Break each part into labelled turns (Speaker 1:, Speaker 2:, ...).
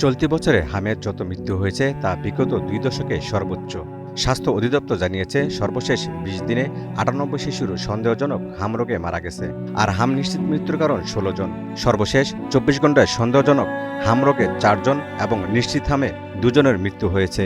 Speaker 1: চলতি বছরে হামের যত মৃত্যু হয়েছে তা বিগত 2 দশকে সর্বোচ্চ। স্বাস্থ্য অধিদপ্তর জানিয়েছে সর্বশেষ 20 দিনে 98 শিশুর সন্দেহজনক হাম রোগে মারা গেছে। আর হাম নিশ্চিত মৃত্যুর কারণ 16 জন। সর্বশেষ 24 ঘন্টায় সন্দেহজনক হাম রোগে 4 জন এবং নিশ্চিত হামে 2 জনের মৃত্যু হয়েছে।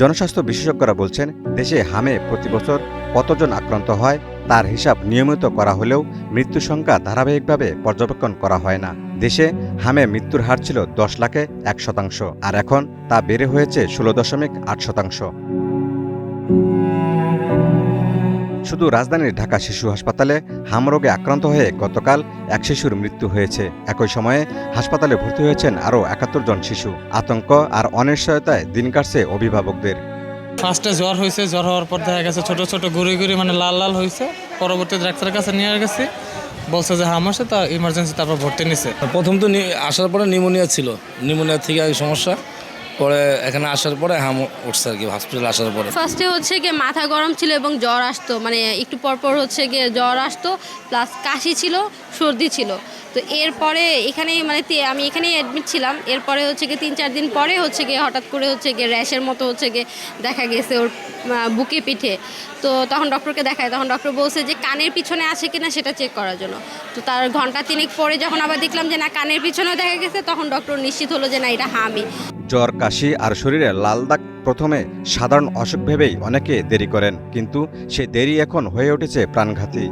Speaker 1: জনস্বাস্থ্য বিশেষজ্ঞরা বলছেন, দেশে হামে প্রতি বছর কতজন আক্রান্ত হয় তার হিসাব নিয়মিত করা হলেও মৃত্যু সংখ্যা ধারাবাহিকভাবে পর্যবেক্ষণ করা হয় না। দেশে হামে মৃত্যুর হার ছিল 10 লাখে 1%, আর এখন তা বেড়ে হয়েছে 16.8%। শুধু রাজধানীর ঢাকা শিশু হাসপাতালে হাম রোগে আক্রান্ত হয়ে গতকাল এক শিশুর মৃত্যু হয়েছে। একই সময়ে হাসপাতালে ভর্তি হয়েছেন আরও 71 জন শিশু। আতঙ্ক আর অনিশ্চয়তায় দিন কাটছে অভিভাবকদের।
Speaker 2: ফার্স্টে জ্বর হয়েছে, জ্বর হওয়ার পর দেখা গেছে ছোট ছোট গুড়ি মানে লাল লাল হয়েছে। পরবর্তীতে ডাক্তারের কাছে নিয়ে গেছি, বলছে যে হাম হচ্ছে, তা ইমার্জেন্সি তারপর ভর্তি নিছে।
Speaker 3: প্রথম তো আসার পরে নিউমোনিয়া ছিল, নিউমোনিয়া থেকে আগে সমস্যা, পরে এখানে আসার পরে হাম উঠছে আর কি। হসপিটালে আসার পরে
Speaker 4: ফার্স্টে হচ্ছে গিয়ে মাথা গরম ছিল এবং জ্বর আসতো, মানে একটু পরপর হচ্ছে গিয়ে জ্বর আসতো, প্লাস কাশি ছিল, সর্দি ছিল। তো এরপরে এখানেই আমি এখানেই অ্যাডমিট ছিলাম। এরপরে হচ্ছে গিয়ে 3-4 দিন পরে হচ্ছে গিয়ে হঠাৎ করে হচ্ছে গিয়ে র্যাশের মতো হচ্ছে গিয়ে দেখা গেছে ওর বুকে পিঠে। তো তখন ডক্টরকে দেখায়, তখন ডক্টর বলছে যে কানের পিছনে আছে কিনা সেটা চেক করার জন্য। তো তার ঘন্টা 3 পরে যখন আবার দেখলাম যে না, কানের পিছনেও দেখা গেছে, তখন ডক্টর নিশ্চিত হলো যে না, এটা হামই।
Speaker 1: জ্বর, কাশি আর শরীরে লাল দাগ প্রথমে সাধারণ অসুখ ভেবেই অনেকে দেরি করেন, কিন্তু সে দেরি এখন হয়ে উঠেছে প্রাণঘাতী।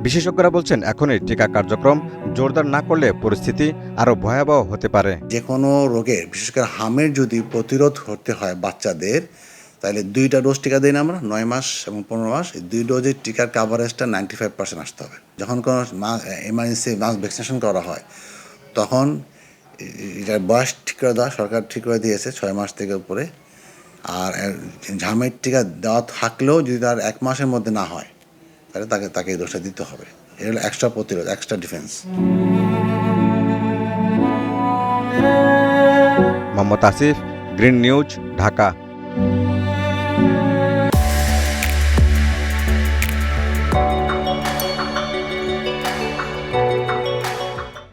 Speaker 1: বিশেষজ্ঞরা বলছেন, এখনই টিকা কার্যক্রম জোরদার না করলে পরিস্থিতি আরও ভয়াবহ হতে পারে।
Speaker 5: যে কোনো রোগের, বিশেষ করে হামের যদি প্রতিরোধ করতে হয় বাচ্চাদের, তাহলে 2টা ডোজ টিকা দিই না আমরা, 9 মাস এবং 15 মাস। এই 2 ডোজের টিকার কাভারেজটা 95% আসতে হবে। যখন কোনো এমার্জেন্সি মাস ভ্যাকসিনেশন করা হয়, তখন এটার বয়স ঠিক করে দেওয়া, সরকার ঠিক করে দিয়েছে 6 মাস থেকে উপরে। আর হামের টিকা দেওয়া থাকলেও যদি তার 1 মাসের মধ্যে না হয়, তাহলে তাকে এই ডোজটা দিতে হবে। এটা হলো এক্সট্রা প্রতিরোধ, extra defence.
Speaker 1: Mohammad Asif, green news, Dhaka.